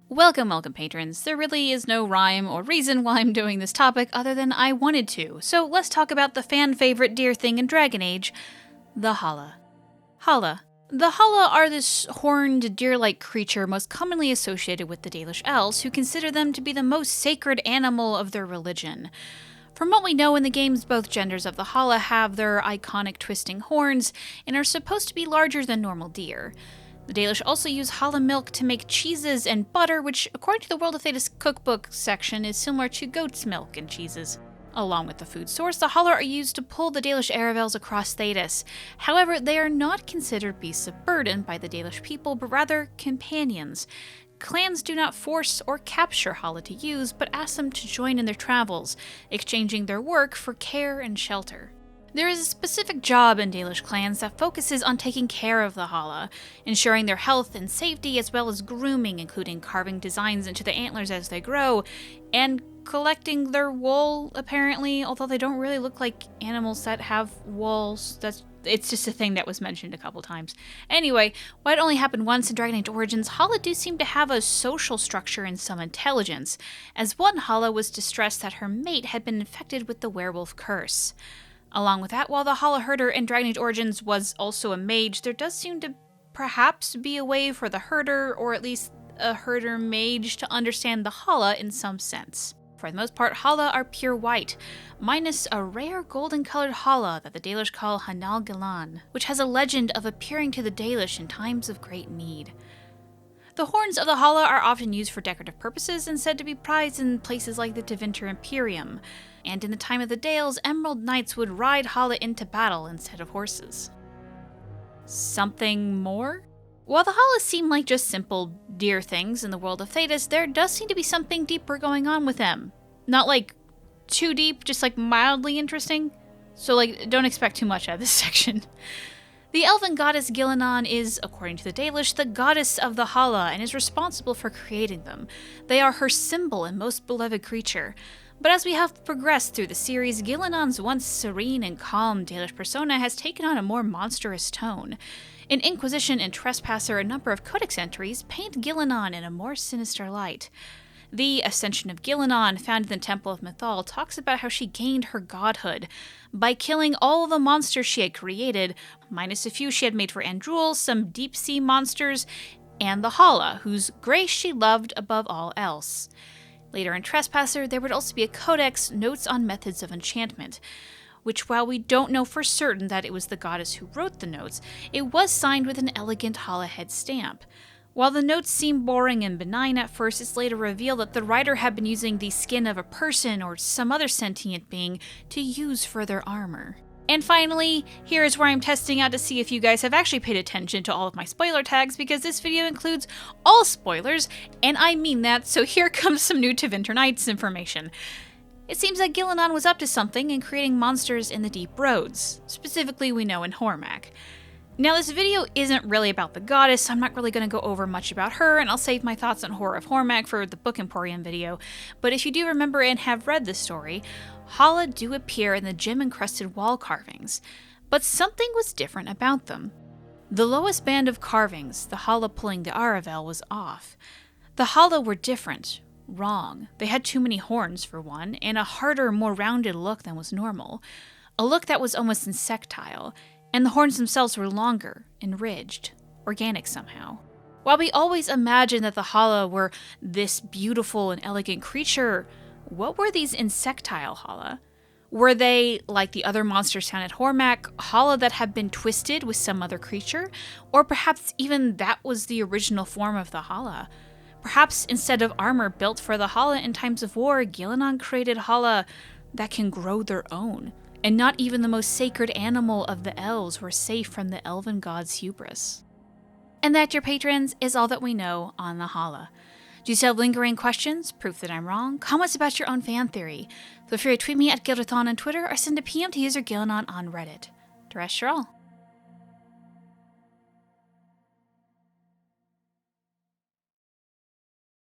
Welcome, patrons. There really is no rhyme or reason why I'm doing this topic other than I wanted to, so let's talk about the fan-favorite deer thing in Dragon Age, the Halla. Halla. The Halla are this horned, deer-like creature most commonly associated with the Dalish elves, who consider them to be the most sacred animal of their religion. From what we know in the games, both genders of the Halla have their iconic twisting horns and are supposed to be larger than normal deer. The Dalish also use Halla milk to make cheeses and butter, which, according to the World of Thedas cookbook section, is similar to goat's milk and cheeses. Along with the food source, the Halla are used to pull the Dalish Aravels across Thedas. However, they are not considered beasts of burden by the Dalish people, but rather companions. Clans do not force or capture Halla to use, but ask them to join in their travels, exchanging their work for care and shelter. There is a specific job in Dalish clans that focuses on taking care of the Halla, ensuring their health and safety, as well as grooming, including carving designs into the antlers as they grow, and collecting their wool, apparently, although they don't really look like animals that have wool. It's just a thing that was mentioned a couple times. Anyway, while it only happened once in Dragon Age Origins, Halla do seem to have a social structure and some intelligence, as one Halla was distressed that her mate had been infected with the werewolf curse. Along with that, while the Halla herder in Dragon Age Origins was also a mage, there does seem to perhaps be a way for the herder, or at least a herder mage, to understand the Halla in some sense. For the most part, Halla are pure white, minus a rare golden-colored Halla that the Dalish call ghilan'nain, which has a legend of appearing to the Dalish in times of great need. The horns of the Halla are often used for decorative purposes and said to be prized in places like the Tevinter Imperium, and in the time of the Dales, Emerald Knights would ride Halla into battle instead of horses. Something more? While the Halla seem like just simple deer things in the world of Thedas, there does seem to be something deeper going on with them. Not like too deep, just like mildly interesting. So don't expect too much out of this section. The Elven Goddess ghilan'nain is, according to the Dalish, the goddess of the Halla and is responsible for creating them. They are her symbol and most beloved creature. But as we have progressed through the series, ghilan'nain's once serene and calm Dalish persona has taken on a more monstrous tone. In Inquisition and Trespasser, a number of codex entries paint ghilan'nain in a more sinister light. The Ascension of Ghilan'nain, found in the Temple of Mythal, talks about how she gained her godhood by killing all the monsters she had created, minus a few she had made for Andrul, some deep-sea monsters, and the Halla, whose grace she loved above all else. Later in Trespasser, there would also be a codex, Notes on Methods of Enchantment, which, while we don't know for certain that it was the goddess who wrote the notes, it was signed with an elegant Halla head stamp. While the notes seem boring and benign at first, it's later revealed that the writer had been using the skin of a person or some other sentient being to use for their armor. And finally, here is where I'm testing out to see if you guys have actually paid attention to all of my spoiler tags, because this video includes all spoilers, and I mean that, so here comes some new Tevinter Knights information. It seems that ghilan'nain was up to something in creating monsters in the Deep Roads, specifically we know in Hormak. Now, this video isn't really about the goddess, so I'm not really going to go over much about her, and I'll save my thoughts on Horror of Hormak for the Book Emporium video, but if you do remember and have read this story, Halla do appear in the gem-encrusted wall carvings, but something was different about them. The lowest band of carvings, the Halla pulling the Aravel, was off. The Halla were different, wrong. They had too many horns, for one, and a harder, more rounded look than was normal. A look that was almost insectile, and the horns themselves were longer and ridged, organic somehow. While we always imagined that the Halla were this beautiful and elegant creature, what were these insectile Halla? Were they, like the other monsters found at Hormak, Halla that had been twisted with some other creature? Or perhaps even that was the original form of the Halla? Perhaps instead of armor built for the Halla in times of war, ghilan'nain created Halla that can grow their own. And not even the most sacred animal of the elves were safe from the elven god's hubris. And that, dear patrons, is all that we know on the Halla. Do you still have lingering questions, proof that I'm wrong, comments about your own fan theory? Feel free to tweet me at Gildathon on Twitter or send a PM to user ghilan'nain on Reddit. Terrestrial.